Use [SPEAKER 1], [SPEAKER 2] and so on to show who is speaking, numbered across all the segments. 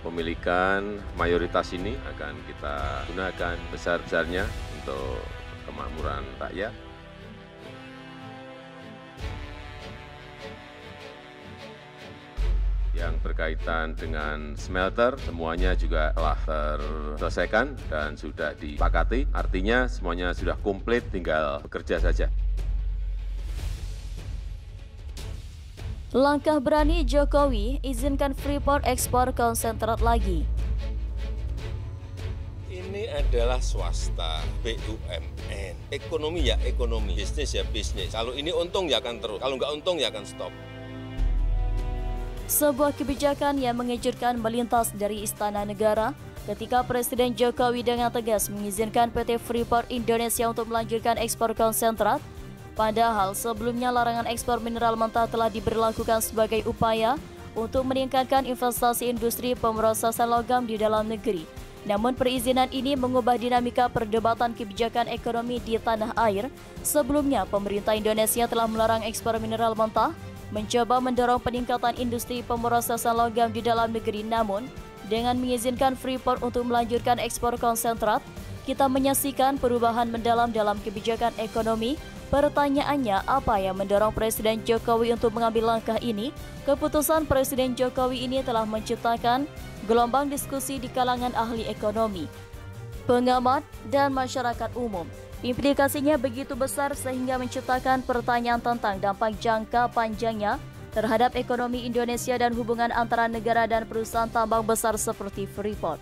[SPEAKER 1] kepemilikan mayoritas ini akan kita gunakan besar-besarnya untuk kemakmuran rakyat. Yang berkaitan dengan smelter, semuanya juga telah terselesaikan dan sudah disepakati. Artinya semuanya sudah komplit, tinggal bekerja saja.
[SPEAKER 2] Langkah berani Jokowi izinkan Freeport ekspor konsentrat lagi.
[SPEAKER 3] Ini adalah swasta, BUMN. Ekonomi ya ekonomi, bisnis ya bisnis. Kalau ini untung ya akan terus, kalau nggak untung ya akan stop.
[SPEAKER 2] Sebuah kebijakan yang mengejutkan melintas dari Istana Negara ketika Presiden Jokowi dengan tegas mengizinkan PT Freeport Indonesia untuk melanjutkan ekspor konsentrat. Padahal sebelumnya larangan ekspor mineral mentah telah diberlakukan sebagai upaya untuk meningkatkan investasi industri pemrosesan logam di dalam negeri. Namun perizinan ini mengubah dinamika perdebatan kebijakan ekonomi di tanah air. Sebelumnya pemerintah Indonesia telah melarang ekspor mineral mentah, mencoba mendorong peningkatan industri pemrosesan logam di dalam negeri. Namun dengan mengizinkan Freeport untuk melanjutkan ekspor konsentrat, kita menyaksikan perubahan mendalam dalam kebijakan ekonomi. Pertanyaannya, apa yang mendorong Presiden Jokowi untuk mengambil langkah ini? Keputusan Presiden Jokowi ini telah menciptakan gelombang diskusi di kalangan ahli ekonomi, pengamat, dan masyarakat umum. Implikasinya begitu besar sehingga menciptakan pertanyaan tentang dampak jangka panjangnya terhadap ekonomi Indonesia dan hubungan antara negara dan perusahaan tambang besar seperti Freeport.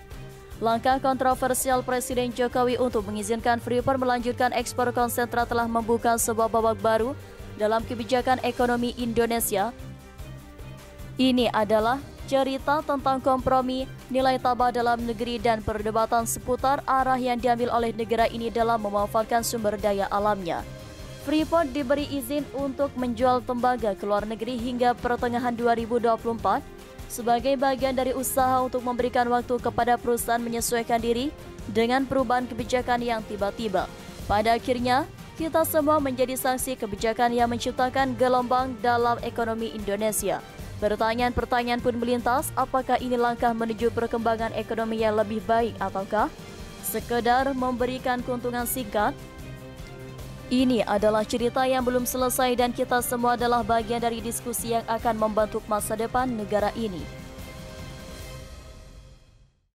[SPEAKER 2] Langkah kontroversial Presiden Jokowi untuk mengizinkan Freeport melanjutkan ekspor konsentrat telah membuka sebuah babak baru dalam kebijakan ekonomi Indonesia. Ini adalah cerita tentang kompromi, nilai tambah dalam negeri, dan perdebatan seputar arah yang diambil oleh negara ini dalam memanfaatkan sumber daya alamnya. Freeport diberi izin untuk menjual tembaga ke luar negeri hingga pertengahan 2024. Sebagai bagian dari usaha untuk memberikan waktu kepada perusahaan menyesuaikan diri dengan perubahan kebijakan yang tiba-tiba. Pada akhirnya, kita semua menjadi saksi kebijakan yang menciptakan gelombang dalam ekonomi Indonesia. Pertanyaan-pertanyaan pun melintas, apakah ini langkah menuju perkembangan ekonomi yang lebih baik ataukah sekedar memberikan keuntungan singkat? Ini adalah cerita yang belum selesai dan kita semua adalah bagian dari diskusi yang akan membentuk masa depan negara ini.